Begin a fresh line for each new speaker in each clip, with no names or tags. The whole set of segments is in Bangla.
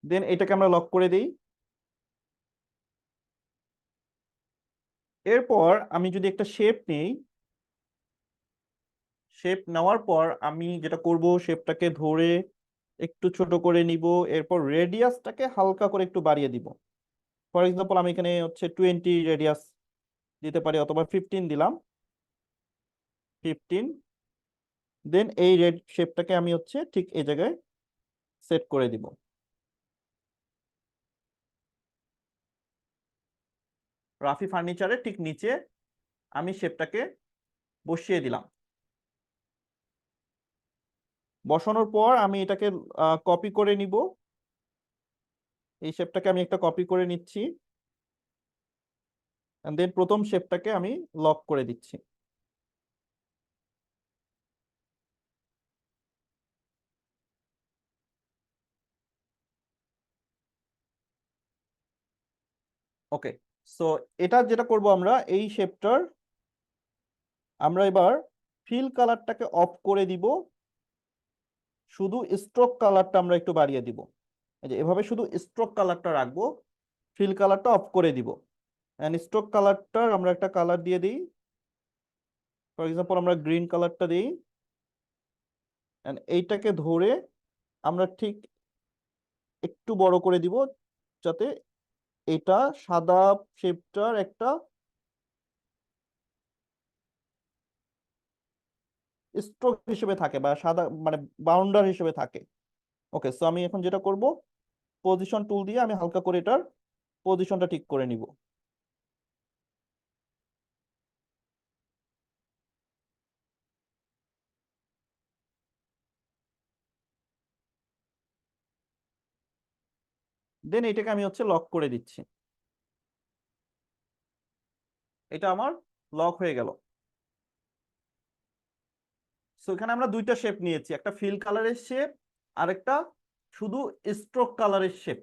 দেন এটাকে আমরা লক করে দিই। এরপর আমি যদি একটা শেপ নেই, শেপ নেওয়ার পর আমি যেটা করব, শেপটাকে ধরে একটু ছোট করে নিব। এরপর রেডিয়াসটাকে হালকা করে একটু বাড়িয়ে দিব। ফর এক্সাম্পল আমি এখানে হচ্ছে 20 রেডিয়াস দিতে পারি, অথবা 15 দিলাম, 15। দেন এই রেড শেপটাকে আমি হচ্ছে ঠিক এই জায়গায় সেট করে দিব। রাফি ফার্নিচারের ঠিক নিচে আমি শেপটাকে বসিয়ে দিলাম। বসানোর পর আমি এটাকে কপি করে নিব। এই শেপটাকে আমি একটা কপি করে নিচ্ছি, দেন প্রথম শেপটাকে আমি লক করে দিচ্ছি। ওকে, সো এটা যেটা করব, আমরা এই শেপটার আমরা এবার ফিল কালারটাকে অফ করে দিব, শুধু স্ট্রোক কালারটা আমরা একটু বাড়িয়ে দিব। এই যে এভাবে শুধু স্ট্রোক কালারটা রাখবো, ফিল কালারটা অফ করে দিব। এন্ড স্ট্রোক কালারটার আমরা একটা কালার দিয়ে দিই, ফর এক্সাম্পল আমরা গ্রিন কালারটা দিই। এন্ড এইটাকে ধরে আমরা ঠিক একটু বড় করে দিব, যাতে এটা সাদা শেপটার একটা স্ট্রোক হিসেবে থাকে, বা সাদা মানে বাউন্ডার হিসেবে থাকে। ওকে, সো আমি এখন যেটা করব, পজিশন টুল দিয়ে আমি হালকা করে এটার পজিশনটা ঠিক করে নিব। দেন এটাকে আমি হচ্ছে লক করে দিচ্ছি। এটা আমার লক হয়ে গেল। সো এখানে আমরা দুইটা শেপ নিয়েছি, একটা ফিল কালারের শেপ আর একটা শুধু স্ট্রোক কালারের শেপ।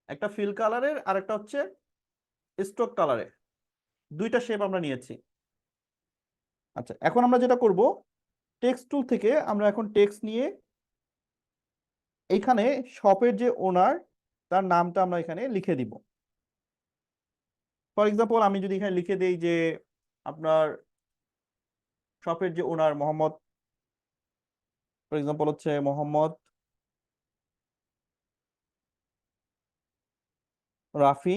একটা ফিল কালারের আর একটা হচ্ছে স্ট্রোক কালারের, দুইটা শেপ আমরা নিয়েছি। আচ্ছা, এখন আমরা যেটা করব, টেক্সট টুল থেকে আমরা এখন টেক্সট নিয়ে এইখানে শপের যে ওনার, তার নামটা আমরা এখানে লিখে দিব। ফর এক্সাম্পল আমি যদি এখানে লিখে দেই যে আপনার শপের যে ওনার মোহাম্মদ, ফর এক্সাম্পল হচ্ছে মোহাম্মদ রাফি,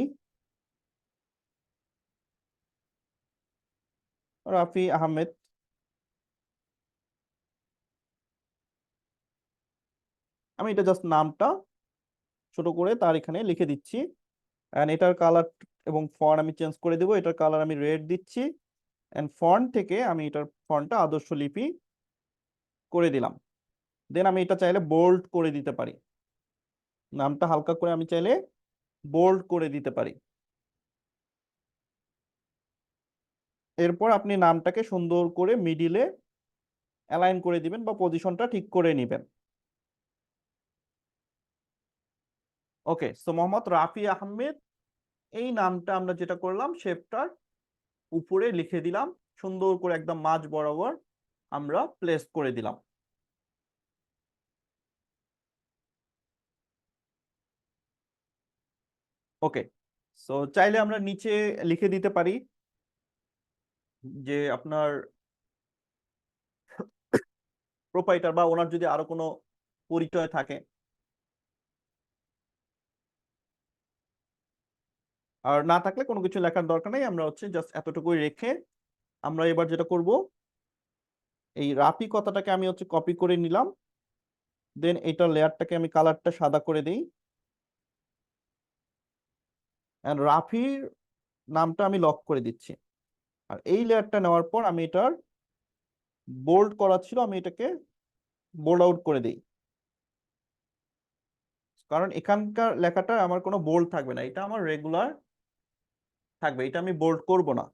রাফি আহমেদ। আমি এটা জাস্ট নামটা ছোট করে তার এখানে লিখে দিচ্ছি। এন্ড এটার কালার এবং ফন্ট আমি চেঞ্জ করে দেবো, এটার কালার আমি রেড দিচ্ছি। এন্ড ফন্ট থেকে আমি এটার ফন্টটা আদর্শ লিপি করে দিলাম। দেন আমি এটা চাইলে বোল্ড করে দিতে পারি, নামটা হালকা করে আমি চাইলে বোল্ড করে দিতে পারি। এরপর আপনি নামটাকে সুন্দর করে মিডিলে অ্যালাইন করে দিবেন, বা পজিশনটা ঠিক করে নেবেন। ওকে, সো মোহাম্মদ রাফি আহমেদ, এই নামটা আমরা যেটা করলাম, শেপটার উপরে লিখে দিলাম, সুন্দর করে একদম মাঝ বরাবর আমরা প্লেস করে দিলাম। ওকে, সো চাইলে আমরা নিচে লিখে দিতে পারি যে আপনার প্রোপাইটার বা ওনার যদি আরো কোনো পরিচয় থাকে। আর না থাকলে কোনো কিছু লেখার দরকার নেই, আমরা হচ্ছে জাস্ট এতটুকুই রেখে আমরা এবার যেটা করব, এই রাফি কথাটাকে আমি হচ্ছে কপি করে নিলাম। দেন এইটার লেয়ারটাকে আমি কালারটা সাদা করে দিই। এন্ড রাফির নামটা আমি লক করে দিচ্ছি। আর এই লেয়ারটা নেওয়ার পর আমি এটার বোল্ড করা ছিল, আমি এটাকে বোল্ড আউট করে দিই, কারণ এখানকার লেখাটা আমার কোনো বোল্ড থাকবে না, এটা আমার রেগুলার থাকবে, এটা আমি বোল্ড করব না।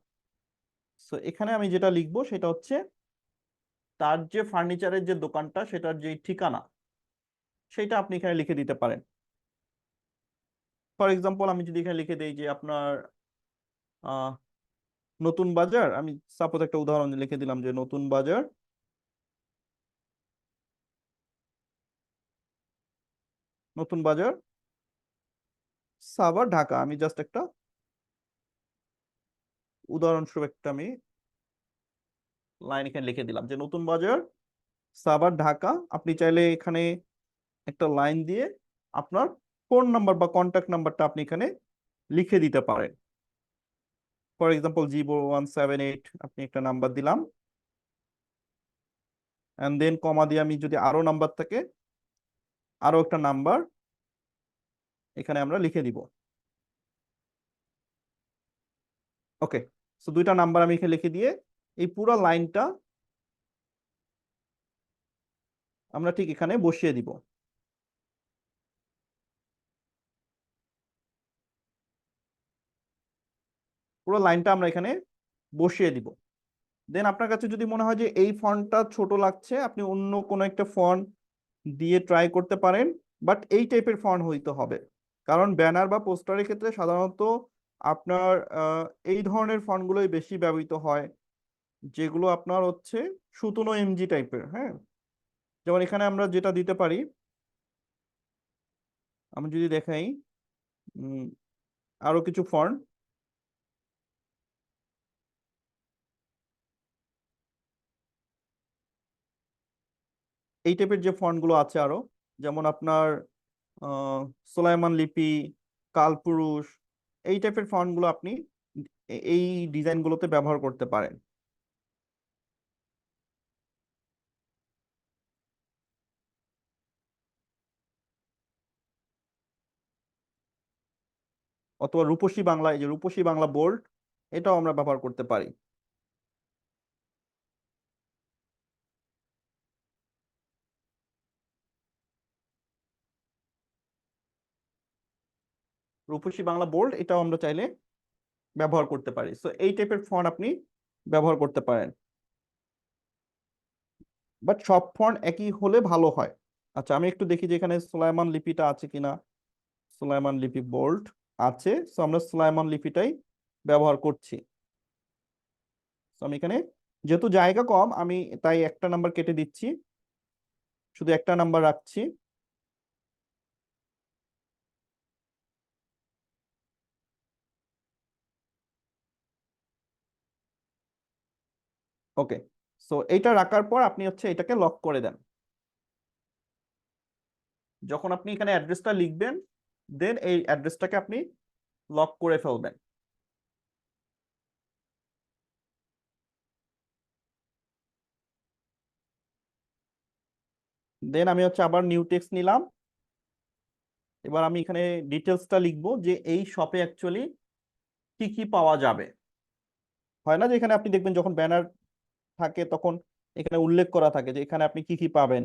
সো এখানে আমি যেটা লিখবো সেটা হচ্ছে তার যে ফার্নিচারের যে দোকানটা, সেটার যে ঠিকানা, সেটা আপনি এখানে লিখে দিতে পারেন। ফর এক্সাম্পল আমি যদি এখানে লিখে দেই যে আপনার আহ নতুন বাজার, আমি সাপোজ একটা উদাহরণ লিখে দিলাম যে নতুন বাজার, নতুন বাজার সাভার ঢাকা, আমি জাস্ট একটা উদাহরণস্বরূপ একটা আমি লাইন এখানে লিখে দিলাম যে নতুন বাজার সাভার ঢাকা। আপনি চাইলে এখানে একটা লাইন দিয়ে আপনার ফোন নাম্বার বা কন্ট্যাক্ট নাম্বারটা আপনি এখানে লিখে দিতে পারেন। ফর এক্সাম্পল 0178 আপনি একটা নাম্বার দিলাম, এন্ড দেন কমা দিয়ে আমি যদি আরো নাম্বার থাকে আরো একটা নাম্বার এখানে আমরা লিখে দিব। ওকে, সো দুইটা নাম্বার আমি এখানে লিখে দিয়ে এই পুরো লাইনটা আমরা ঠিক এখানে বসিয়ে দিব। পুরো লাইনটা আমরা এখানে বসিয়ে দিব। দেন আপনার কাছে যদি মনে হয় যে এই ফন্টটা ছোট লাগছে, আপনি অন্য কোনো একটা ফন্ট দিয়ে ট্রাই করতে পারেন, বাট এই টাইপের ফন্ট হইতে হবে। কারণ ব্যানার বা পোস্টারের ক্ষেত্রে সাধারণত আপনার এই ধরনের ফন্টগুলোই বেশি ব্যবহৃত হয়, যেগুলো আপনার হচ্ছে সুতুনো এমজি টাইপের। হ্যাঁ, যেমন এখানে আমরা যেটা দিতে পারি, আমি যদি দেখাই উম, আরো কিছু ফন্ট, এই টাইপের যে ফন্টগুলো আছে আরো, যেমন আপনার সোলাইমান লিপি, কালপুরুষ, এই টাইপের ফন্টগুলো আপনি এই ডিজাইনগুলোতে ব্যবহার করতে পারেন। অথবা রূপসী বাংলা, এই যে রূপসী বাংলা বোল্ড, এটাও আমরা ব্যবহার করতে পারি। রূপসী বাংলা বোল্ড এটাও আমরা চাইলে ব্যবহার করতে পারি। সো এই টাইপের ফন্ট আপনি ব্যবহার করতে পারেন, বাট সব ফন্ট একই হলে ভালো হয়। আচ্ছা, আমি একটু দেখি যে এখানে সুলাইমান লিপিটা আছে কিনা। সুলাইমান লিপি বোল্ড আছে, সো আমরা সুলাইমান লিপিটাই ব্যবহার করছি। তো আমি এখানে যেহেতু জায়গা কম, আমি তাই একটা নাম্বার কেটে দিচ্ছি, শুধু একটা নাম্বার রাখছি। ওকে, সো এইটা রাখার পর আপনি হচ্ছে এটাকে লক করে দেন। যখন আপনি এখানে অ্যাড্রেসটা লিখবেন, দেন এই অ্যাড্রেসটাকে আপনি লক করে ফেলবেন। দেন আমি হচ্ছে আবার নিউ টেক্সট নিলাম। এবার আমি এখানে ডিটেলসটা লিখবো যে এই শপে অ্যাকচুয়ালি কি কি পাওয়া যাবে। হয় না যে এখানে আপনি দেখবেন যখন ব্যানার থাকে তখন এখানে উল্লেখ করা থাকে যে এখানে আপনি কি কি পাবেন।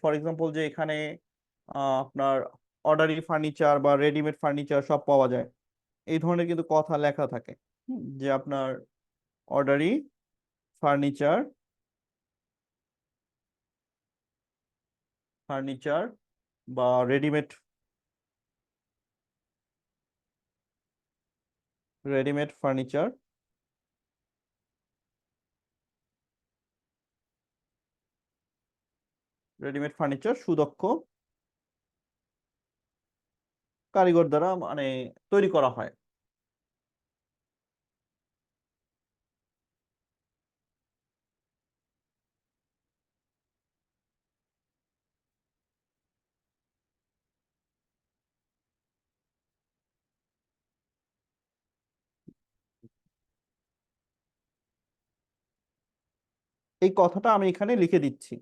ফর এক্সাম্পল যে এখানে আপনার অর্ডারি ফার্নিচার বা রেডিমেড ফার্নিচার সব পাওয়া যায়, এই ধরনের কিন্তু কথা লেখা থাকে। যে আপনার অর্ডারি ফার্নিচার, ফার্নিচার বা readymade, readymade furniture, readymade furniture সুদক্ষ কারিগর দ্বারা মানে তৈরি করা হয়। এই কথাটা আমি এখানে লিখে দিচ্ছি,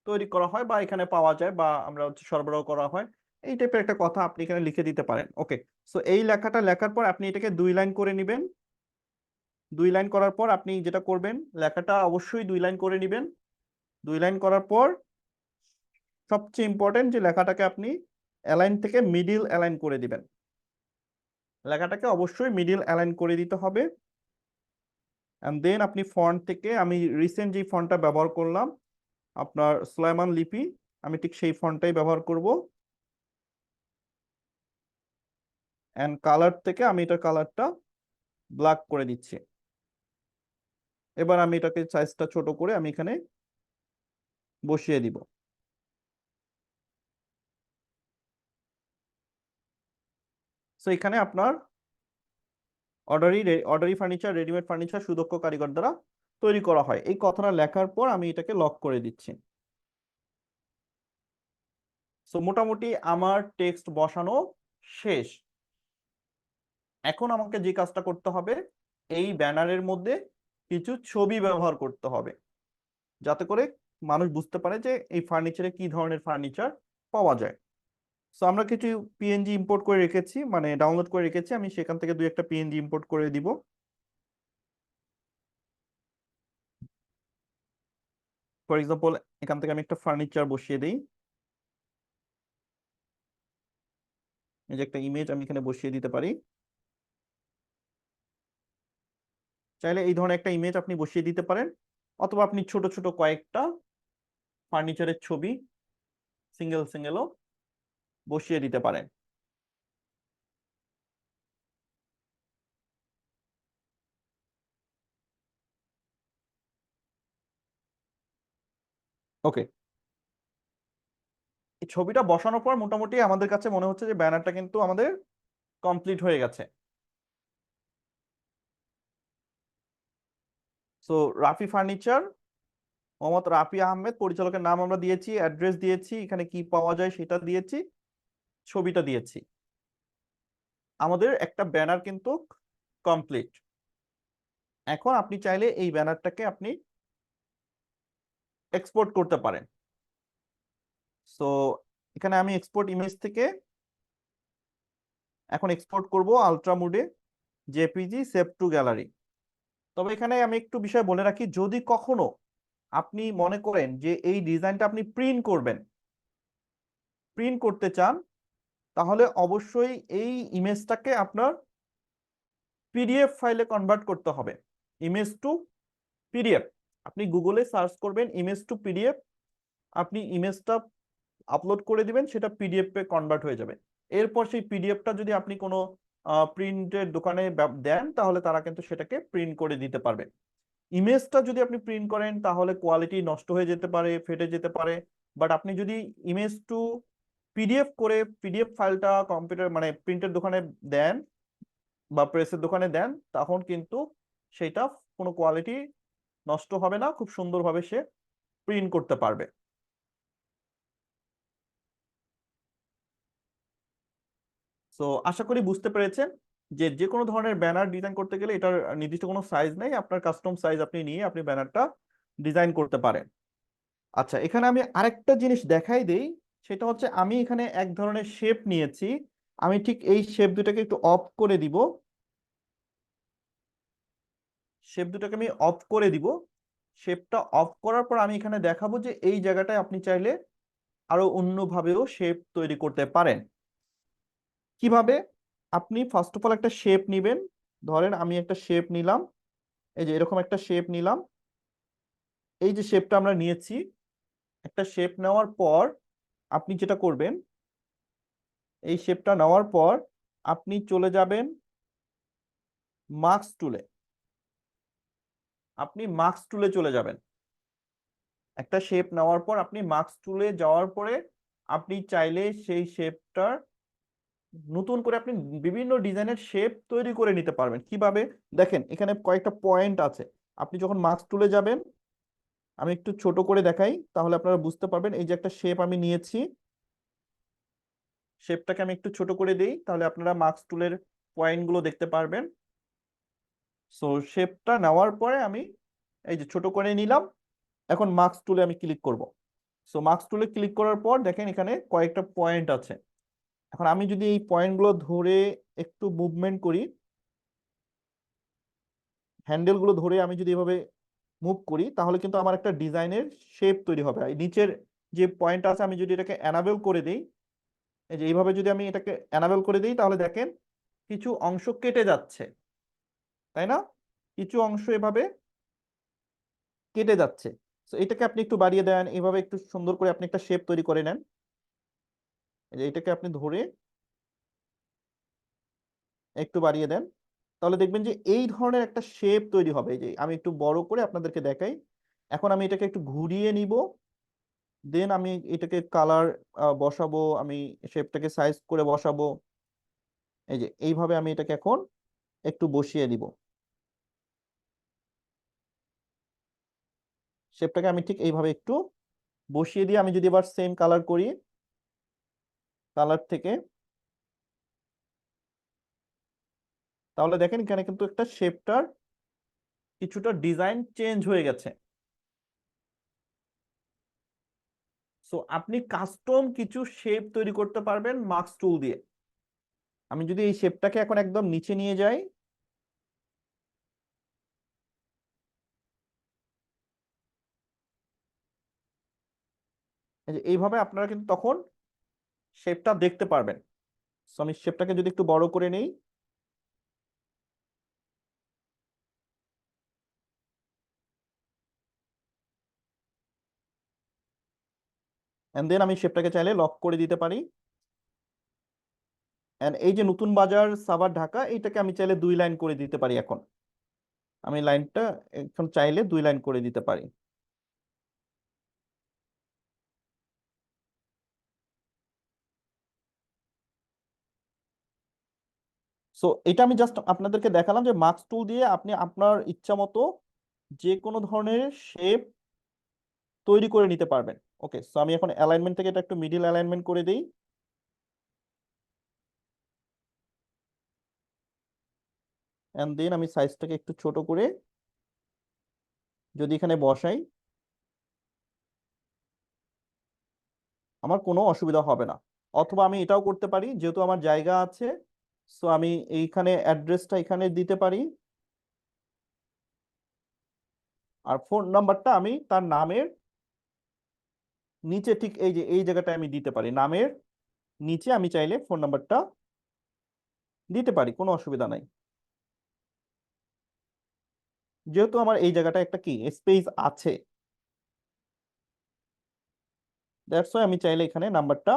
তৈরি করা হয় বা এখানে পাওয়া যায় বা আমরা হচ্ছে সরবরাহ করা হয়, এই টাইপের একটা কথা আপনি এখানে লিখে দিতে পারেন। ওকে, সো এই লেখাটা লেখার পর আপনি এটাকে 2 লাইন করে নেবেন। 2 লাইন করার পর আপনি যেটা করবেন, লেখাটা অবশ্যই 2 লাইন করে নেবেন। 2 লাইন করার পর সবচেয়ে ইম্পর্টেন্ট যে লেখাটাকে আপনি অ্যালাইন থেকে মিডিল অ্যালাইন করে দিবেন। লেখাটাকে অবশ্যই মিডিল অ্যালাইন করে দিতে হবে। এন্ড দেন আপনি ফন্ট থেকে, আমি রিসেন্ট যে ফন্টটা ব্যবহার করলাম আপনার সুলাইমান লিপি, আমি ঠিক সেই ফন্টটাই ব্যবহার করব। এন্ড কালার থেকে আমি এটার কালারটা ব্ল্যাক করে দিচ্ছি। এবার আমি এটাকে সাইজটা ছোট করে আমি এখানে বসিয়ে দিব। সো এখানে আপনার অর্ডারি ফার্নিচার, রেডিমেড ফার্নিচার সুদক্ষ কারিগর দ্বারা তৈরি করা হয়, এই কথাটা লেখার পর আমি এটাকে লক করে দিচ্ছি। সো মোটামুটি আমার টেক্সট বসানো শেষ। এখন আমাকে যে কাজটা করতে হবে, এই ব্যানারের মধ্যে কিছু ছবি ব্যবহার করতে হবে, যাতে করে মানুষ বুঝতে পারে যে এই ফার্নিচারে কি ধরনের ফার্নিচার পাওয়া যায়। সো আমরা কিছু পিএনজি ইম্পোর্ট করে রেখেছি, মানে ডাউনলোড করে রেখেছি, আমি সেখান থেকে দুই একটা পিএনজি ইম্পোর্ট করে দিব। ফর এক্সাম্পল, এখান থেকে আমি একটা ফার্নিচার বসিয়ে দিই। এই যে একটা ইমেজ আমি এখানে বসিয়ে দিতে পারি। চাইলে এই ধরনের একটা ইমেজ আপনি বসিয়ে দিতে পারেন, অথবা আপনি ছোট ছোট কয়েকটা ফার্নিচারের ছবি সিঙ্গেল সিঙ্গেলও বসিয়ে দিতে পারেন। ওকে, এই ছবিটা বসানোর পর মোটামুটি আমাদের কাছে মনে হচ্ছে যে ব্যানারটা কিন্তু আমাদের কমপ্লিট হয়ে গেছে। সো রাফি ফার্নিচার, মোহাম্মদ রাফি আহমেদ, পরিচালকের নাম আমরা দিয়েছি, অ্যাড্রেস দিয়েছি, এখানে কি পাওয়া যায় সেটা দিয়েছি, ছবিটা দিয়েছি। আমাদের একটা ব্যানার কিন্তু কমপ্লিট। এখন আপনি চাইলে এই ব্যানারটাকে আপনি এক্সপোর্ট করতে পারেন। সো এখানে আমি এক্সপোর্ট ইমেজ থেকে এখন এক্সপোর্ট করব আলট্রা মোডে, জেপিজি সেভ টু গ্যালারি। তবে এখানে আমি একটু বিষয় বলে রাখি, যদি কখনো আপনি মনে করেন যে এই ডিজাইনটা আপনি প্রিন্ট করবেন, প্রিন্ট করতে চান, তাহলে অবশ্যই এই ইমেজটাকে আপনার পিডিএফ ফাইলে কনভার্ট করতে হবে। ইমেজ টু পিডিএফ, আপনি গুগলে সার্চ করবেন ইমেজ টু পিডিএফ, আপনি ইমেজটা আপলোড করে দিবেন, সেটা পিডিএফ এ কনভার্ট হয়ে যাবে। এরপর সেই পিডিএফটা যদি আপনি কোনো প্রিন্টের দোকানে দেন, তাহলে তারা কিন্তু সেটাকে প্রিন্ট করে দিতে পারবে। ইমেজটা যদি আপনি প্রিন্ট করেন তাহলে কোয়ালিটি নষ্ট হয়ে যেতে পারে, ফেটে যেতে পারে। বাট আপনি যদি ইমেজ টু পিডিএফ করে পিডিএফ ফাইলটা কম্পিউটার মানে প্রিন্টের দোকানে দেন বা প্রেসের দোকানে দেন, তখন কিন্তু সেটা কোনো কোয়ালিটি নষ্ট হবে না, খুব সুন্দরভাবে সে প্রিন্ট করতে পারবে। সো আশা করি বুঝতে পেরেছেন যে যে কোনো ধরনের ব্যানার ডিজাইন করতে গেলে এটার নির্দিষ্ট কোনো সাইজ নেই, আপনার কাস্টম সাইজ আপনি নিয়ে আপনি ব্যানারটা ডিজাইন করতে পারেন। আচ্ছা, এখানে আমি আরেকটা জিনিস দেখাই দেই, সেটা হচ্ছে আমি এখানে এক ধরনের শেপ নিয়েছি, আমি ঠিক এই শেপ দুটাকে একটু অফ করে দিব। শেপ দুটাকে আমি অফ করে দিব। শেপটা অফ করার পর আমি এখানে দেখাবো যে এই জায়গাটায় আপনি চাইলে আরো অন্যভাবেও শেপ তৈরি করতে পারেন। কিভাবে? আপনি ফার্স্ট অফ অল একটা শেপ নিবেন, ধরেন আমি একটা শেপ নিলাম, এই যে এরকম একটা শেপ নিলাম। এই যে শেপটা আমরা নিয়েছি, একটা শেপ নেওয়ার পর আপনি যেটা করবেন, এই শেপটা নেওয়ার পর আপনি চলে যাবেন মার্কস টুলে, আপনি মার্কস টুলে চলে যাবেন। একটা শেপ নেওয়ার পর আপনি মার্কস টুলে যাওয়ার পরে আপনি চাইলে সেই শেপটার নতুন করে আপনি বিভিন্ন ডিজাইনের শেপ তৈরি করে নিতে পারবেন। কিভাবে? দেখেন এখানে কয়েকটা পয়েন্ট আছে, আপনি যখন মার্কস টুলে যাবেন, আমি একটু ছোট করে দেখাই তাহলে আপনারা বুঝতে পারবেন। এই যে একটা শেপ আমি নিয়েছি, শেপটাকে আমি একটু ছোট করে দিই, তাহলে আপনারা মার্কস টুলের পয়েন্টগুলো দেখতে পারবেন। সো শেপটা নেওয়ার পরে আমি এই যে ছোট করে নিলাম, এখন মার্কস টুলে আমি ক্লিক করব। সো মার্কস টুলে ক্লিক করার পর দেখেন এখানে কয়েকটা পয়েন্ট আছে। এখন আমি যদি এই পয়েন্টগুলো ধরে একটু মুভমেন্ট করি, হ্যান্ডেলগুলো ধরে আমি যদি এভাবে মুভ করি, তাহলে কিন্তু আমার একটা ডিজাইনের শেপ তৈরি হবে। আর এই নিচের যে পয়েন্ট আছে আমি যদি এটাকে অ্যানাবেল করে দিই, এই যে এইভাবে যদি আমি এটাকে অ্যানাবেল করে দিই, তাহলে দেখেন কিছু অংশ কেটে যাচ্ছে, তাই না? কিছু অংশ এভাবে কেটে যাচ্ছে। তো এটাকে আপনি একটু বাড়িয়ে দেন, এভাবে একটু সুন্দর করে আপনি একটা শেপ তৈরি করে নেন। এই যে এটাকে আপনি ধরে একটু বাড়িয়ে দেন, তাহলে দেখবেন যে এই ধরনের একটা শেপ তৈরি হবে। এই যে আমি একটু বড় করে আপনাদেরকে দেখাই, এখন আমি এটাকে একটু ঘুরিয়ে নিব, দেন আমি এটাকে কালার বসাবো, আমি শেপটাকে সাইজ করে বসাবো। এই যে এইভাবে আমি এটাকে এখন একটু বসিয়ে দিব। শেপটাকে আমি ঠিক এইভাবে একটু বসিয়ে দিয়ে আমি যদি এবার সেম কালার করি, কালার থেকে, তাহলে দেখেন এখানে কিন্তু একটা শেপটার কিছুটা ডিজাইন চেঞ্জ হয়ে গেছে। সো আপনি কাস্টম কিছু শেপ তৈরি করতে পারবেন মাস্ক টুল দিয়ে। আমি যদি এই শেপটাকে এখন একদম নিচে নিয়ে যাই, এই যে এইভাবে আপনারা কিন্তু তখন শেপটা দেখতে পারবেন। সো আমি শেপটাকে যদি একটু বড় করে নেই, এন্ড দেন আমি শেপটাকে চাইলে লক করে দিতে পারি। এন্ড এই যে নতুন বাজার সাভার ঢাকা, এইটাকে আমি চাইলে 2 লাইন করে দিতে পারি। এখন আমি লাইনটা এখন চাইলে 2 লাইন করে দিতে পারি। সো এটা আমি জাস্ট আপনাদেরকে দেখালাম যে মাস্ক টুল দিয়ে আপনি আপনার ইচ্ছা মতো যে কোনো ধরনের শেপ তৈরি করে নিতে পারবেন। ওকে, সো আমি এখন অ্যালাইনমেন্ট থেকে এটা একটু মিডিল অ্যালাইনমেন্ট করে দিই। এন্ড দেন আমি সাইজটাকে একটু ছোট করে যদি এখানে বসাই, আমার কোনো অসুবিধা হবে না। অথবা আমি এটাও করতে পারি, যেহেতু আমার জায়গা আছে, সো আমি এইখানে অ্যাড্রেসটা এখানে দিতে পারি, আর ফোন নাম্বারটা আমি তার নামের নিচে ঠিক এই যে এই জায়গাটায় আমি দিতে পারি। নামের নিচে আমি চাইলে ফোন নাম্বারটা দিতে পারি, কোনো অসুবিধা নাই। যেহেতু আমার এই জায়গাটা একটা কি স্পেস আছে, দ্যাটস ওয়াই আমি চাইলে এখানে নাম্বারটা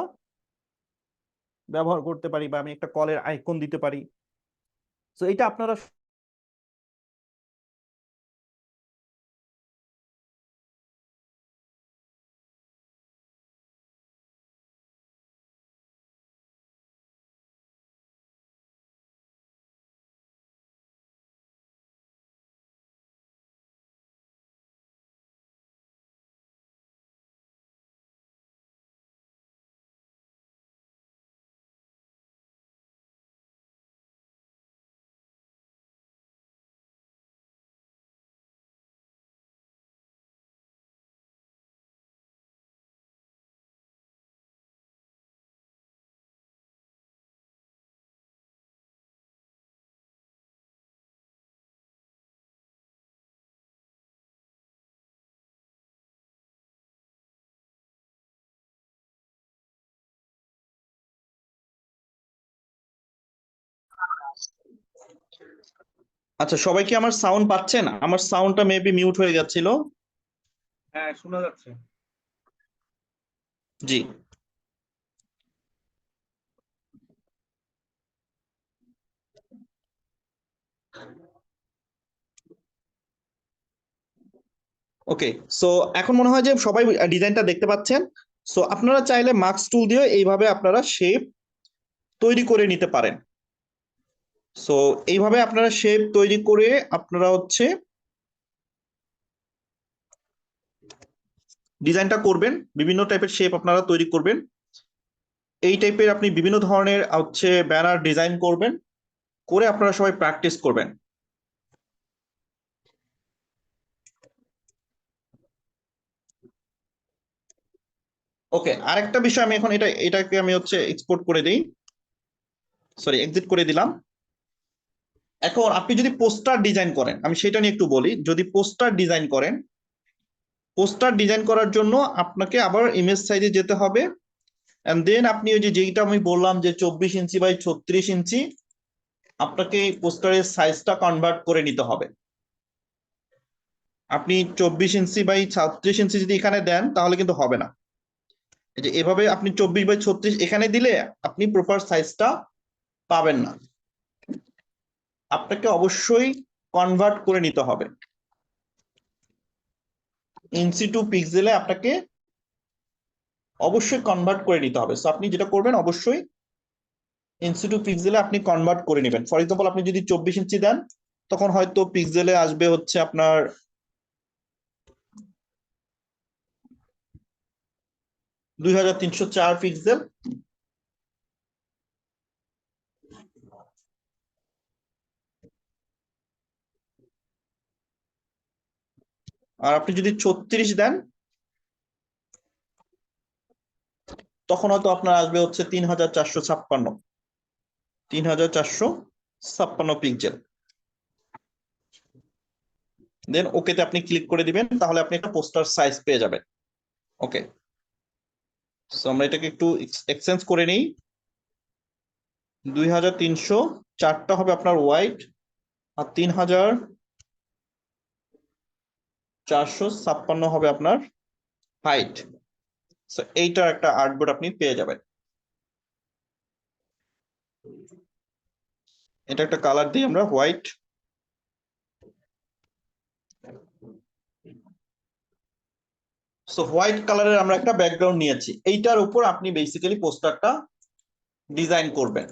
ব্যবহার করতে পারি, বা আমি একটা কলের আইকন দিতে পারি। তো এটা আপনারা আচ্ছা, সবাই কি আমার সাউন্ড পাচ্ছেন? আমার সাউন্ডটা মেবি মিউট হয়ে যাচ্ছিল।
হ্যাঁ, শোনা যাচ্ছে।
জি, ওকে। সো এখন মনে হয় যে সবাই ডিজাইনটা দেখতে পাচ্ছেন। সো আপনারা চাইলে মাস্ক টুল দিয়ে এইভাবে আপনারা শেপ তৈরি করে নিতে পারেন। সো এইভাবে আপনারা শেপ তৈরি করে আপনারা হচ্ছে ডিজাইনটা করবেন, বিভিন্ন টাইপের শেপ আপনারা তৈরি করবেন। এই টাইপের আপনি বিভিন্ন ধরনের হচ্ছে ব্যানার ডিজাইন করবেন, করে আপনারা সবাই প্র্যাকটিস করবেন। ওকে, আরেকটা বিষয় আমি এখন এটাকে আমি হচ্ছে এক্সপোর্ট করে দিই, সরি এক্সিট করে দিলাম। এখন আপনি যদি পোস্টার ডিজাইন করেন, আমি সেটা নিয়ে একটু বলি। যদি পোস্টার ডিজাইন করেন, পোস্টার ডিজাইন করার জন্য আপনাকে আবার ইমেজ সাইজে যেতে হবে। এন্ড দেন আপনি ওই যে যেটা আমি বললাম যে 24 ইঞ্চি বাই 36 ইঞ্চি, আপনাকে পোস্টারের সাইজটা কনভার্ট করে নিতে হবে। আপনি 24 ইঞ্চি বাই 36 ইঞ্চি যদি এখানে দেন তাহলে কিন্তু হবে না। এই যে এভাবে আপনি 24 বাই 36 এখানে দিলে আপনি প্রপার সাইজটা পাবেন না। আপনাকে অবশ্যই কনভার্ট করে নিতে হবে, ইঞ্চি টু পিক্সেলে আপনাকে অবশ্যই কনভার্ট করে নিতে হবে। সো আপনি যেটা করবেন, অবশ্যই ইঞ্চি টু পিক্সেলে আপনি কনভার্ট করে নেবেন। ফর এক্সাম্পল আপনি যদি 24 ইঞ্চি দেন তখন হয়তো পিক্সেলে আসবে হচ্ছে আপনার 2304 পিক্সেল। আর আপনি যদি 36 দেন তখন হয়তো আপনার আসবে হচ্ছে 3456 পিক্সেল। দেন ওকেতে আপনি ক্লিক করে দিবেন, তাহলে আপনি একটা পোস্টার সাইজ পেয়ে যাবেন। ওকে, সো আমরা এটাকে একটু এক্সচেঞ্জ করে নিই। 2304টা হবে আপনার হোয়াইট, আর 3456 হবে আপনার হাইট। সো এইটার একটা আর্টবোর্ড আপনি পেয়ে যাবেন। এটা একটা কালার দিই আমরা, হোয়াইট। সো হোয়াইট কালারের আমরা একটা ব্যাকগ্রাউন্ড নিয়েছি, এইটার উপর আপনি বেসিক্যালি পোস্টারটা ডিজাইন করবেন।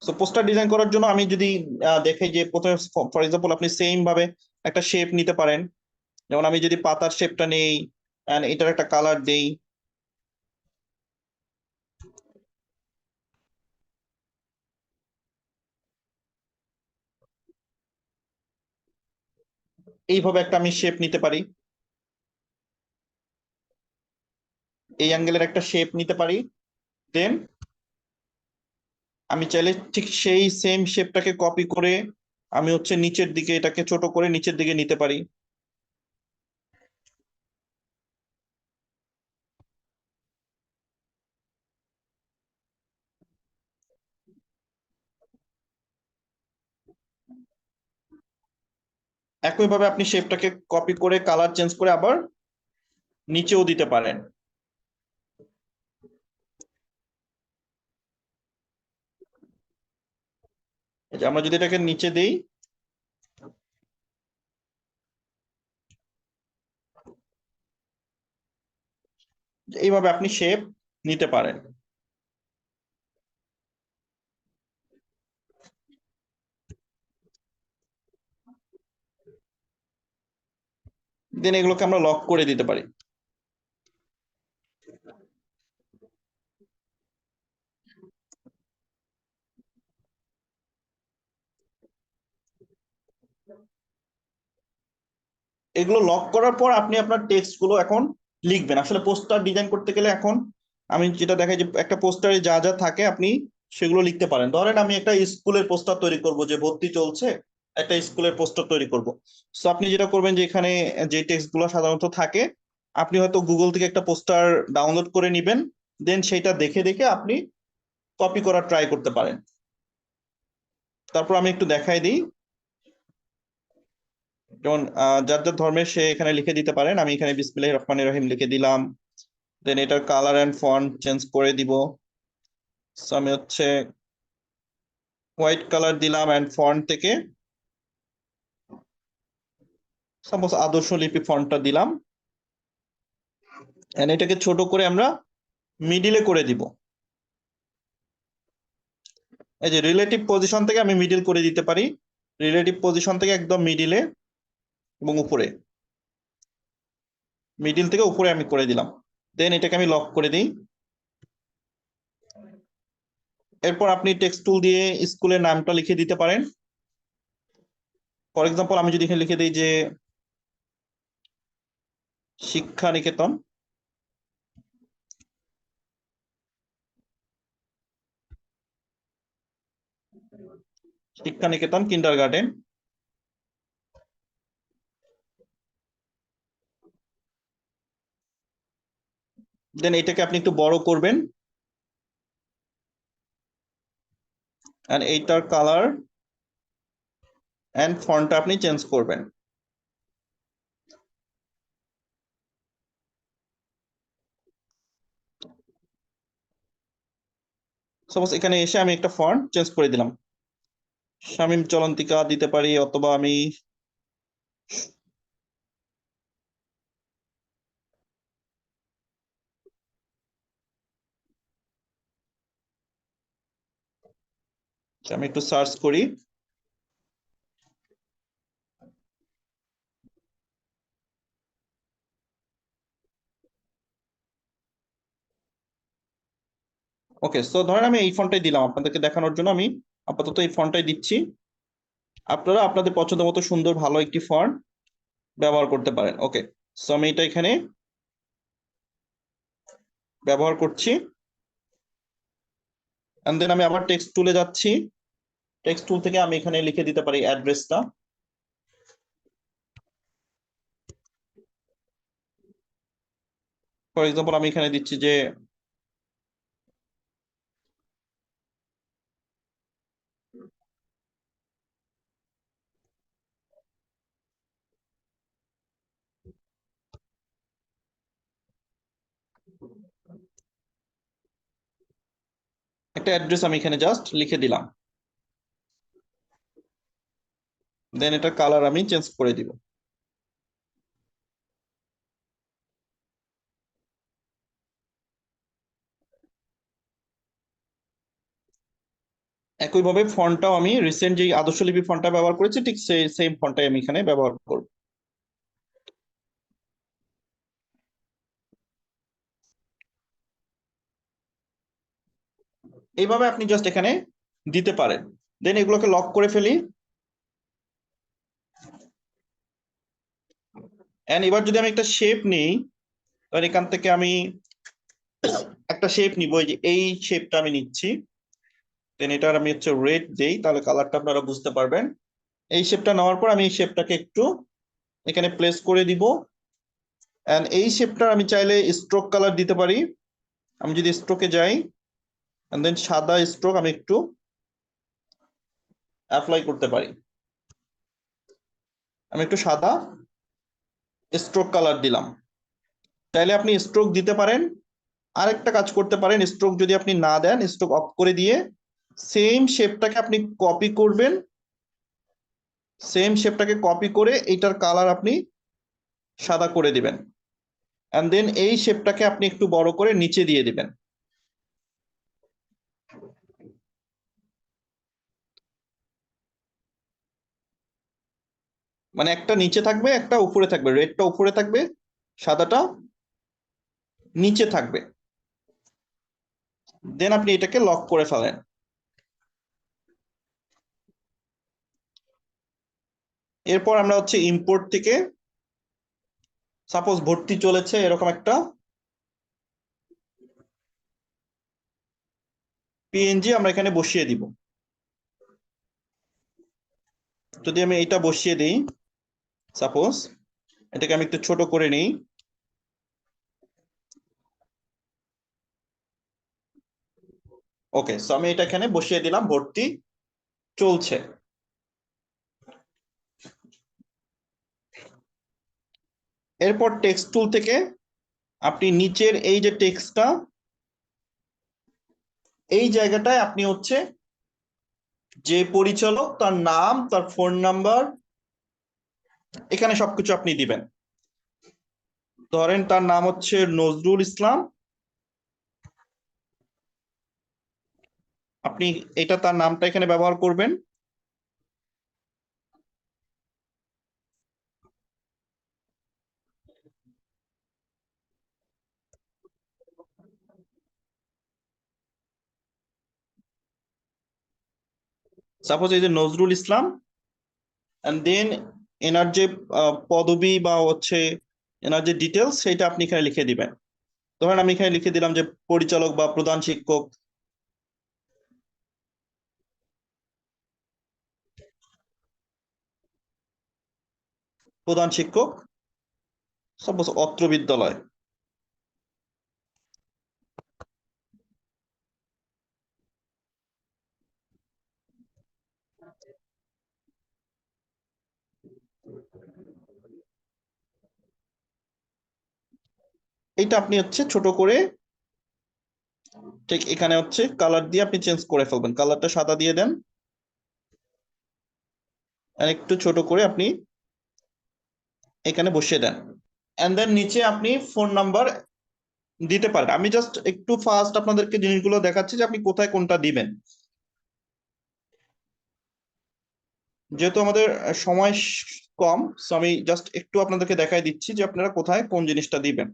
সো পোস্টার ডিজাইন করার জন্য আমি যদি দেখি যে প্রথমে ফর এক্সাম্পল আপনি সেম ভাবে একটা শেপ নিতে পারেন। যেমন আমি যদি পাতার শেপটা নেই এন্ড এটার একটা কালার দেই, এইভাবে একটা আমি শেপ নিতে পারি, এই অ্যাঙ্গেলের একটা শেপ নিতে পারি। দেন আমি চাইলে ঠিক সেই সেম শেপটাকে কপি করে আমি হচ্ছে নিচের দিকে এটাকে ছোট করে নিচের দিকে নিতে পারি। একইভাবে আপনি শেপটাকে কপি করে কালার চেঞ্জ করে আবার নিচেও দিতে পারেন। এই যে আমরা যদি এটাকে নিচে দেই, এইভাবে আপনি শেপ নিতে পারেন। দেন এগুলোকে আমরা লক করে দিতে পারি। এগুলো লক করার পর আপনি আপনার টেক্সট গুলো এখন লিখবেন। আসলে পোস্টার ডিজাইন করতে গেলে এখন আমি যেটা দেখাই যে একটা পোস্টারে যা যা থাকে আপনি সেগুলো লিখতে পারেন। ধরেন আমি একটা স্কুলের পোস্টার তৈরি করব, যে ভর্তি চলছে, একটা স্কুলের পোস্টার তৈরি করব। সো আপনি যেটা করবেন যে এখানে যে টেক্সট গুলো সাধারণত থাকে আপনি হয়তো গুগল থেকে একটা পোস্টার ডাউনলোড করে নিবেন, দেন সেটা দেখে দেখে আপনি কপি করার ট্রাই করতে পারেন। তারপর আমি একটু দেখাই দিই, যেমন যার যার ধর্মের সে এখানে লিখে দিতে পারেন। আমি এখানে বিসমিল্লাহির রহমানির রহিম লিখে দিলাম। দেন এটার কালার এন্ড ফন্ট চেঞ্জ করে দিব। সো আমি হচ্ছে হোয়াইট কালার দিলাম এন্ড ফন্ট থেকে সাপোজ আদর্শ লিপি ফন্টটা দিলাম, এন্ড এটাকে ছোট করে আমরা মিডিলে করে দিব। এই যে রিলেটিভ পজিশন থেকে আমি মিডিল করে দিতে পারি, রিলেটিভ পজিশন থেকে একদম মিডিলে এবং উপরে, মিডিল থেকে উপরে আমি করে দিলাম। দেন এটাকে আমি লক করে দিই। এরপর আপনি টেক্সট টুল দিয়ে স্কুলের নামটা লিখে দিতে পারেন। ফর এক্সাম্পল আমি যদি এখানে লিখে দিই যে শিক্ষা নিকেতন, শিক্ষা নিকেতন কিন্ডার গার্ডেন। দেন এটাকে আপনি একটু বড় করবেন, এন্ড এইটার কালার এন্ড ফন্টটা আপনি চেঞ্জ করবেন। সাপোজ এখানে এসে আমি একটা ফন্ট চেঞ্জ করে দিলাম, শামীম চলন্তিকা দিতে পারি, অথবা আমি একটু সার্চ করি। ওকে, সো ধরেন আমি এই ফন্টটাই দিলাম আপনাদেরকে দেখানোর জন্য, আমি আপাতত এই ফন্টটাই দিচ্ছি। আপনারা আপনাদের পছন্দ মতো সুন্দর ভালো একটি ফন্ট ব্যবহার করতে পারেন। ওকে, সো আমি এটা এখানে ব্যবহার করছি। এন্ড দেন আমি আবার টেক্সট টুলে যাচ্ছি। টেক্সট টুল থেকে আমি এখানে লিখে দিতে পারি অ্যাড্রেসটা। ফর এক্সাম্পল আমি এখানে দিচ্ছি যে একটা অ্যাড্রেস আমি এখানে জাস্ট লিখে দিলাম। দেন এটা কালার আমি চেঞ্জ করে দিব। একইভাবে ফন্টটাও আমি রিসেন্ট যে আদর্শলিপি ফন্টটা ব্যবহার করেছি, ঠিক সেই সেম ফন্টটাই আমি এখানে ব্যবহার করব। এইভাবে আপনি জাস্ট এখানে দিতে পারেন। দেন এগুলোকে লক করে ফেলি। এন্ড এবার যদি আমি একটা শেপ নিই, তাহলে এখান থেকে আমি একটা শেপ নিব, এই যে এই শেপটা আমি নিচ্ছি। দেন এটার আমি হচ্ছে রেড দেই, তাহলে কালারটা আপনারা বুঝতে পারবেন। এই শেপটা নেওয়ার পর আমি এই শেপটাকে একটু এখানে প্লেস করে দিব। এন্ড এই শেপটার আমি চাইলে স্ট্রোক কালার দিতে পারি। আমি যদি স্ট্রোকে যাই, এন্ড দেন সাদা স্ট্রোক আমি একটু অ্যাপ্লাই করতে পারি। আমি একটু সাদা স্ট্রোক কালার দিলাম। চাইলে আপনি স্ট্রোক দিতে পারেন। আরেকটা কাজ করতে পারেন, স্ট্রোক যদি আপনি না দেন, স্ট্রোক অফ করে দিয়ে সেম শেপটাকে আপনি কপি করবেন। সেম শেপটাকে কপি করে এইটার কালার আপনি সাদা করে দিবেন। এন্ড দেন এই শেপটাকে আপনি একটু বড় করে নিচে দিয়ে দিবেন। মানে একটা নিচে থাকবে, একটা উপরে থাকবে, রেডটা উপরে থাকবে, সাদাটা নিচে থাকবে। দেন আপনি এটাকে লক করে ফেলেন। এরপর আমরা হচ্ছে ইম্পোর্ট থেকে সাপোজ ভর্তি চলেছে এরকম একটা পিএনজি আমরা এখানে বসিয়ে দিব। যদি আমি এটা বসিয়ে দিই, সাপোজ এটাকে আমি একটু ছোট করে নিই। ওকে, সো আমি এটা এখানে বসিয়ে দিলাম, ভর্তি চলছে। এরপর টেক্সট টুল থেকে আপনি নিচের এই যে টেক্সটটা, এই জায়গাটায় আপনি হচ্ছে যে পরিচালক তার নাম, তার ফোন নাম্বার, এখানে সবকিছু আপনি দিবেন। ধরেন তার নাম হচ্ছে নজরুল ইসলাম। আপনি এটা তার নামটা এখানে ব্যবহার করবেন। সাপোজ এই যে নজরুল ইসলাম, এন্ড দেন এনার যে পদবি বা হচ্ছে এনার যে ডিটেলস, সেটা আপনি এখানে লিখে দিবেন। ধরেন আমি এখানে লিখে দিলাম যে পরিচালক বা প্রধান শিক্ষক। প্রধান শিক্ষক সাপোজ অত্র বিদ্যালয়। এইটা আপনি হচ্ছে ছোট করে ঠিক এখানে হচ্ছে কালার দিয়ে আপনি চেঞ্জ করে ফেলবেন, কালারটা সাদা দিয়ে দেন। আর একটু ছোট করে আপনি এখানে বসিয়ে দেন, এন্ড দেন নিচে আপনি ফোন নাম্বার দিতে পারেন। আমি জাস্ট একটু ফাস্ট আপনাদেরকে জিনিসগুলো দেখাচ্ছি যে আপনি কোথায় কোনটা দিবেন, যেহেতু আমাদের সময় কম, সো আমি জাস্ট একটু আপনাদেরকে দেখাই দিচ্ছি যে আপনারা কোথায় কোন জিনিসটা দিবেন।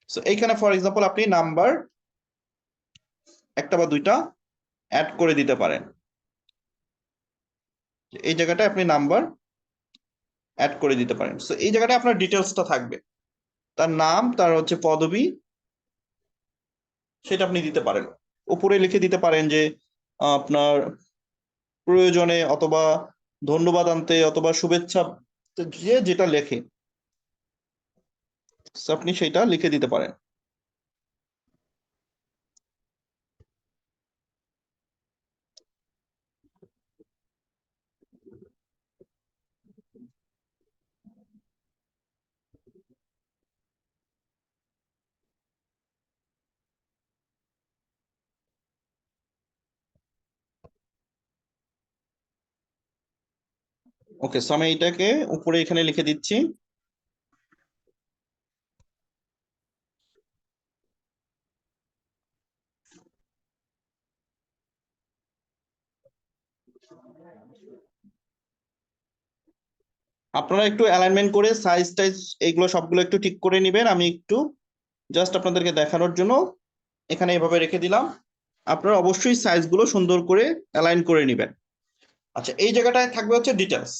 সো এইখানে ফর এক্সাম্পল আপনি নাম্বার একটা বা দুইটা অ্যাড করে দিতে পারেন। এই জায়গাটায় আপনি নাম্বার অ্যাড করে দিতে পারেন। সো এই জায়গাটায় আপনার ডিটেলসটা থাকবে, তার নাম, তার হচ্ছে পদবি, সেটা আপনি দিতে পারেন। উপরে লিখে দিতে পারেন যে আপনার প্রয়োজনে, অথবা ধন্যবাদ আনতে, অথবা শুভেচ্ছা, যে যেটা লেখে so আপনি সেটা লিখে দিতে পারেন। ওকে, সো আমি এটাকে উপরে এখানে লিখে দিচ্ছি। আপনারা একটু অ্যালাইনমেন্ট করে সাইজ টাইজ এইগুলো সবগুলো একটু ঠিক করে নেবেন। আমি একটু জাস্ট আপনাদেরকে দেখানোর জন্য এখানে এভাবে রেখে দিলাম। আপনারা অবশ্যই সাইজগুলো সুন্দর করে অ্যালাইন করে নেবেন। আচ্ছা, এই জায়গাটায় থাকবে হচ্ছে ডিটেলস।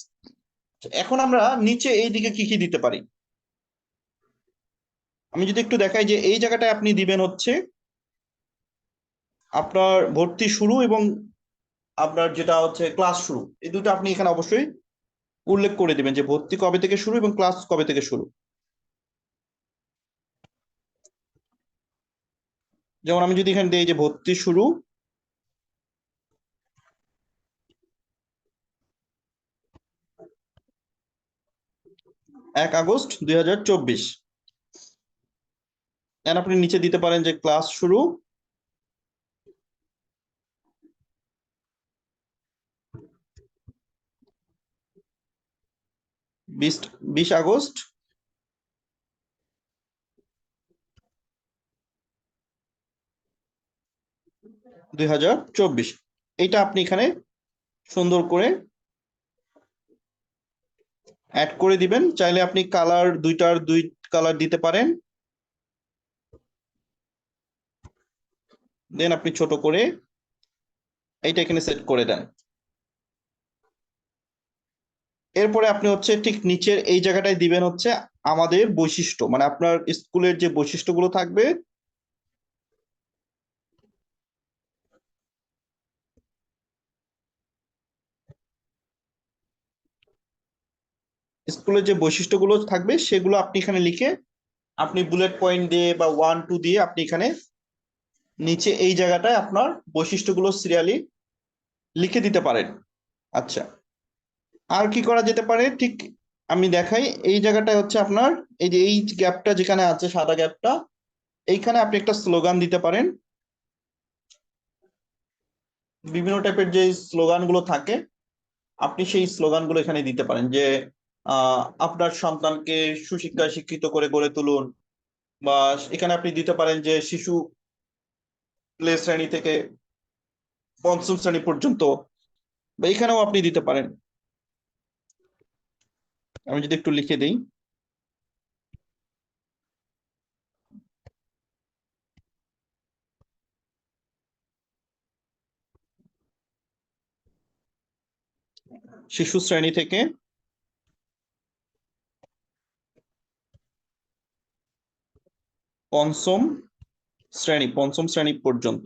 এখন আমরা নিচে এই দিকে কি কি দিতে পারি, আমি যদি একটু দেখাই যে এই জায়গাটায় আপনি দিবেন হচ্ছে আপনার ভর্তি শুরু এবং আপনার যেটা হচ্ছে ক্লাস শুরু, এই দুটো আপনি এখানে অবশ্যই উল্লেখ করে দিবেন যে ভর্তি কবে থেকে শুরু এবং ক্লাস কবে থেকে শুরু। যেমন আমি যদি এখানে দিই যে ভর্তি শুরু 1 আগস্ট 2024, এন্ড আপনি নিচে দিতে পারেন যে ক্লাস শুরু 20 আগস্ট 2024। এইটা আপনি এখানে সুন্দর করে অ্যাড করে দিবেন। চাইলে আপনি কালার দুইটার দুই কালার দিতে পারেন, দেন আপনি ছোট করে এইটা এখানে সেট করে দেন। এরপরে আপনি হচ্ছে ঠিক নিচের এই জায়গাটায় দিবেন হচ্ছে আমাদের বৈশিষ্ট্য, মানে আপনার স্কুলের যে বৈশিষ্ট্যগুলো থাকবে, স্কুলের যে বৈশিষ্ট্যগুলো থাকবে সেগুলো আপনি এখানে লিখে আপনি বুলেট পয়েন্ট দিয়ে বা 1 2 দিয়ে আপনি এখানে নিচে এই জায়গাটায় আপনার বৈশিষ্ট্যগুলো সিরিয়ালি লিখে দিতে পারেন। আচ্ছা, আর কি করা যেতে পারে, ঠিক আমি দেখাই। এই জায়গাটায় হচ্ছে আপনার এই যে এই গ্যাপটা যেখানে আছে, সাদা গ্যাপটা, এইখানে আপনি একটা স্লোগান দিতে পারেন। বিভিন্ন টাইপের যে স্লোগানগুলো থাকে আপনি সেই স্লোগানগুলো এখানে দিতে পারেন, যে আপনার সন্তানকে সুশিক্ষায় শিক্ষিত করে গড়ে তুলুন, বা এখানে আপনি দিতে পারেন যে শিশু প্লে শ্রেণী থেকে পঞ্চম শ্রেণী পর্যন্ত, বা এখানেও আপনি দিতে পারেন। আমি যদি একটু লিখে দিই, শিশু শ্রেণী থেকে পঞ্চম পঞ্চম শ্রেণী পর্যন্ত।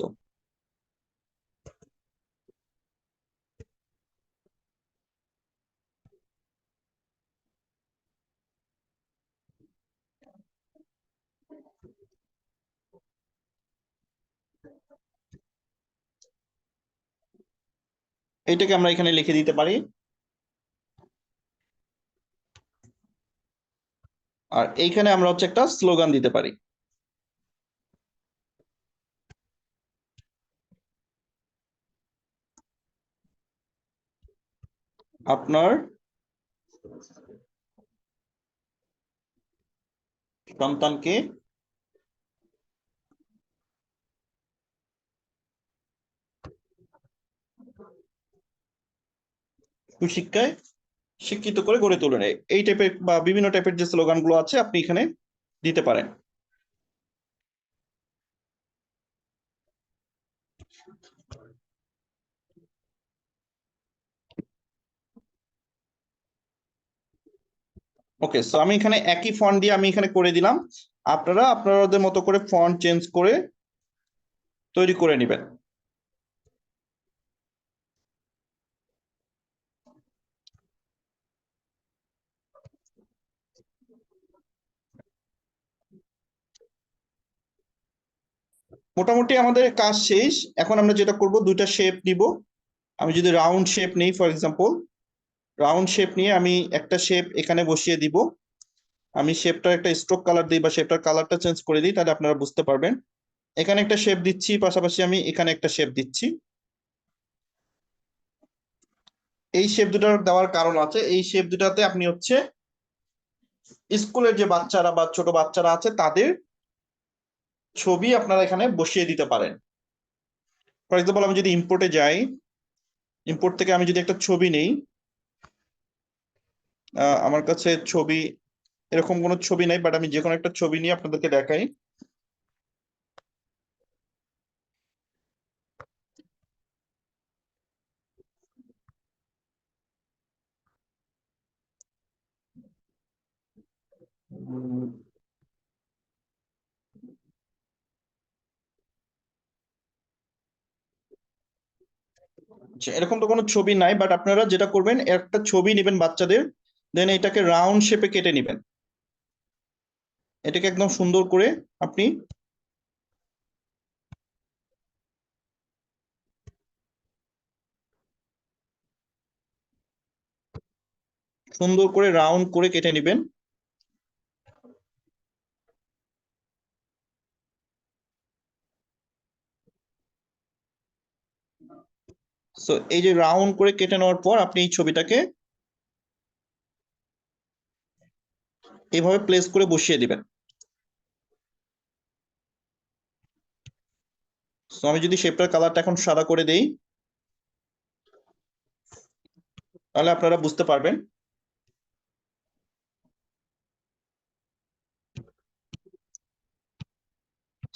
এইটাকে আমরা এখানে লিখে দিতে পারি। আর এইখানে আমরা হচ্ছে একটা স্লোগান দিতে পারি, আপনার সন্তানকে সুশিক্ষায় শিক্ষিত করে গড়ে তোলেন, এই টাইপের বা বিভিন্ন টাইপের যে স্লোগান গুলো আছে আপনি এখানে দিতে পারেন। ওকে, সো আমি এখানে একই ফন্ট দিয়ে আমি এখানে করে দিলাম, আপনারা আপনাদের মতো করে ফন্ট চেঞ্জ করে তৈরি করে নেবেন। মোটামুটি আমাদের কাজ শেষ। এখন আমরা যেটা করব, দুইটা শেপ নিব। আমি যদি রাউন্ড শেপ নেই, ফর এক্সাম্পল রাউন্ড শেপ নিয়ে আমি একটা শেপ এখানে বসিয়ে দিব। আমি শেপটার একটা স্ট্রোক কালার দিই বা শেপটার কালারটা চেঞ্জ করে দিই, তাহলে আপনারা বুঝতে পারবেন। এখানে একটা শেপ দিচ্ছি, পাশাপাশি আমি এখানে একটা শেপ দিচ্ছি। এই শেপ দুটার দেওয়ার কারণ আছে, এই শেপ দুটাতে আপনি হচ্ছে স্কুলের যে বাচ্চারা বা ছোট বাচ্চারা আছে তাদের ছবি আপনারা এখানে বসিয়ে দিতে পারেন। ফর এক্সাম্পল আমি যদি ইম্পোর্টে যাই, ইম্পোর্ট থেকে আমি যদি একটা ছবি নেই, আমার কাছে ছবি এরকম কোনো ছবি নাই, বাট আমি যে কোনো একটা ছবি নিয়ে আপনাদেরকে দেখাই। আচ্ছা, এরকম তো কোনো ছবি নাই, বাট আপনারা যেটা করবেন, একটা ছবি নেবেন বাচ্চাদের, দেন এটাকে রাউন্ড শেপে কেটে নেবেন। এটাকে একদম সুন্দর করে আপনি সুন্দর করে রাউন্ড করে কেটে নেবেন। সো এই যে রাউন্ড করে কেটে নেওয়ার পর আপনি এই ছবিটাকে এইভাবে প্লেস করে বসিয়ে দিবেন। সো আমি যদি শেপটার কালারটা এখন সাদা করে দেই, তাহলে আপনারা বুঝতে পারবেন।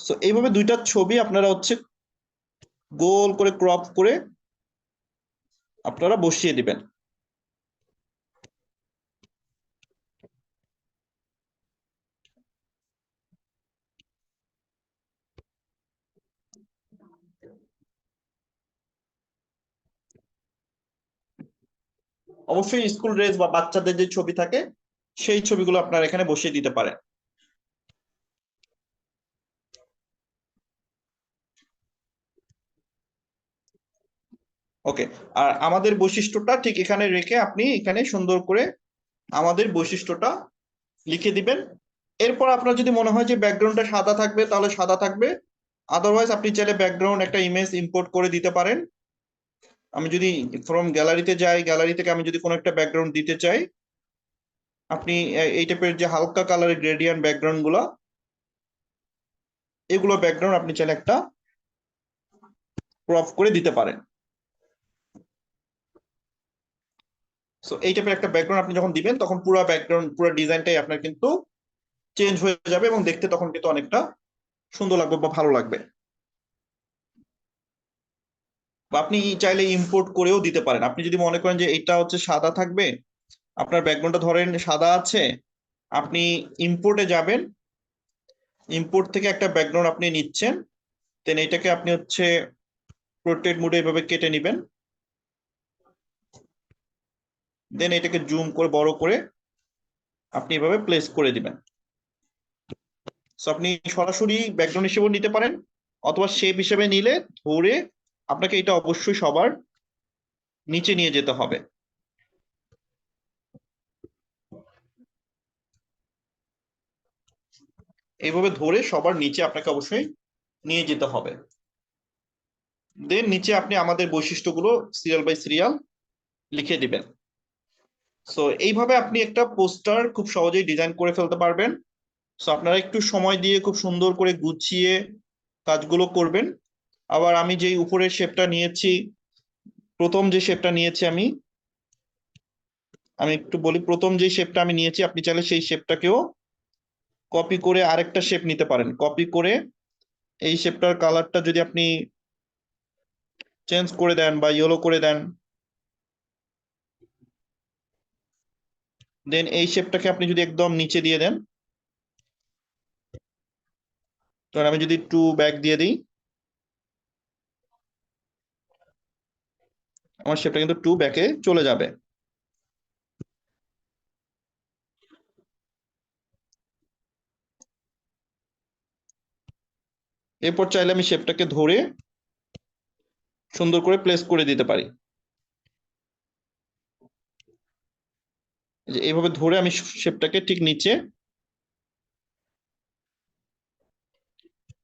সো এইভাবে দুইটা ছবি আপনারা হচ্ছে গোল করে ক্রপ করে আপনারা বসিয়ে দিবেন। অবশ্যই স্কুল ড্রেস বা বাচ্চাদের যে ছবি থাকে সেই ছবিগুলো আপনারা এখানে বসিয়ে দিতে পারেন। ওকে, আর আমাদের বৈশিষ্ট্যটা ঠিক এখানে রেখে আপনি এখানে সুন্দর করে আমাদের বৈশিষ্ট্যটা লিখে দিবেন। এরপর আপনার যদি মনে হয় যে ব্যাকগ্রাউন্ডটা সাদা থাকবে তাহলে সাদা থাকবে, আদারওয়াইজ আপনি চাইলে ব্যাকগ্রাউন্ড একটা ইমেজ ইম্পোর্ট করে দিতে পারেন। আমি যদি ফ্রম গ্যালারিতে যাই, গ্যালারি থেকে আমি যদি কোনো একটা ব্যাকগ্রাউন্ড দিতে চাই, আপনি এই টাইপের যে হালকা কালারের গ্রেডিয়েন্ট ব্যাকগ্রাউন্ড গুলো, এগুলো ব্যাকগ্রাউন্ড আপনি চাইলে একটা ক্রপ করে দিতে পারেন। সো এই টাইপের একটা ব্যাকগ্রাউন্ড আপনি যখন দিবেন তখন পুরো ব্যাকগ্রাউন্ড পুরো ডিজাইনটাই আপনার কিন্তু চেঞ্জ হয়ে যাবে এবং দেখতে তখন কিন্তু অনেকটা সুন্দর লাগবে বা ভালো লাগবে। বা আপনি চাইলে ইম্পোর্ট করেও দিতে পারেন। আপনি যদি মনে করেন যে এটা হচ্ছে সাদা থাকবে, আপনার ব্যাকগ্রাউন্ডটা ধরেন সাদা আছে, আপনি ইম্পোর্টে যাবেন, ইম্পোর্ট থেকে একটা ব্যাকগ্রাউন্ড আপনি নিচ্ছেন, দেন এটাকে আপনি হচ্ছে পোর্ট্রেট মোডে এভাবে কেটে নেবেন, দেন এটাকে জুম করে বড় করে আপনি এভাবে প্লেস করে দিবেন। সো আপনি সরাসরি ব্যাকগ্রাউন্ড হিসেবেও নিতে পারেন, অথবা শেপ হিসেবে নিলে ধরে আপনাকে এটা অবশ্যই সবার নিচে নিয়ে যেতে হবে। এইভাবে ধরে সবার নিচে আপনাকে অবশ্যই নিয়ে যেতে হবে। দেন নিচে আপনি আমাদের বৈশিষ্ট্যগুলো সিরিয়াল বাই সিরিয়াল লিখে দিবেন। সো এইভাবে আপনি একটা পোস্টার খুব সহজেই ডিজাইন করে ফেলতে পারবেন। সো আপনারা একটু সময় দিয়ে খুব সুন্দর করে গুছিয়ে কাজগুলো করবেন। আবার আমি যেই উপরের শেপটা নিয়েছি, প্রথম যে শেপটা নিয়েছি আমি আমি একটু বলি, প্রথম যে শেপটা আমি নিয়েছি আপনি চাইলে সেই শেপটাকেও কপি করে আরেকটা শেপ নিতে পারেন। কপি করে এই শেপটার কালারটা যদি আপনি চেঞ্জ করে দেন বা ইয়েলো করে দেন, দেন এই শেপটাকে আপনি যদি একদম নিচে দিয়ে দেন, ধর আমি যদি টু ব্যাক দিয়ে দিই, আমার শেপটা কিন্তু টু ব্যাকে চলে যাবে। এরপর চাইলে আমি শেপটাকে ধরে সুন্দর করে প্লেস করে দিতে পারি। এই যে এইভাবে ধরে আমি শেপটাকে ঠিক নিচে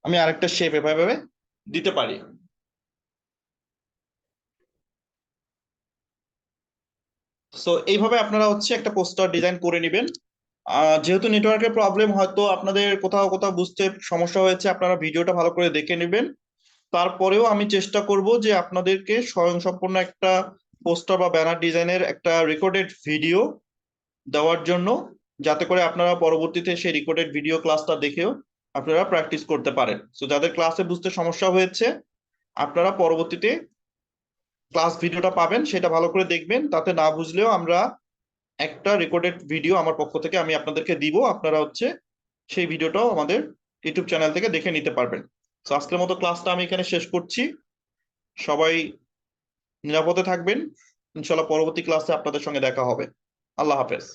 আমি আরেকটা শেপ এভাবে দিতে পারি। সো এইভাবে আপনারা হচ্ছে একটা পোস্টার ডিজাইন করে নেবেন। যেহেতু নেটওয়ার্কের প্রবলেম, হয়তো আপনাদের কোথাও কোথাও বুঝতে সমস্যা হয়েছে, আপনারা ভিডিওটা ভালো করে দেখে নেবেন। তারপরেও আমি চেষ্টা করব যে আপনাদেরকে স্বয়ংসম্পূর্ণ একটা পোস্টার বা ব্যানার ডিজাইনের একটা রেকর্ডেড ভিডিও দেওয়ার জন্য, যাতে করে আপনারা পরবর্তীতে সেই রেকর্ডেড ভিডিও ক্লাসটা দেখেও আপনারা প্র্যাকটিস করতে পারেন। সো যাদের ক্লাসে বুঝতে সমস্যা হয়েছে, আপনারা পরবর্তীতে ক্লাস ভিডিওটা পাবেন, সেটা ভালো করে দেখবেন। তাতে না বুঝলেও আমরা একটা রেকর্ডেড ভিডিও আমার পক্ষ থেকে আমি আপনাদেরকে দিব, আপনারা হচ্ছে সেই ভিডিওটাও আমাদের ইউটিউব চ্যানেল থেকে দেখে নিতে পারবেন। তো আজকের মতো ক্লাসটা আমি এখানে শেষ করছি। সবাই নিরাপদে থাকবেন। ইনশাল্লাহ পরবর্তী ক্লাসে আপনাদের সঙ্গে দেখা হবে। আল্লাহ হাফেজ।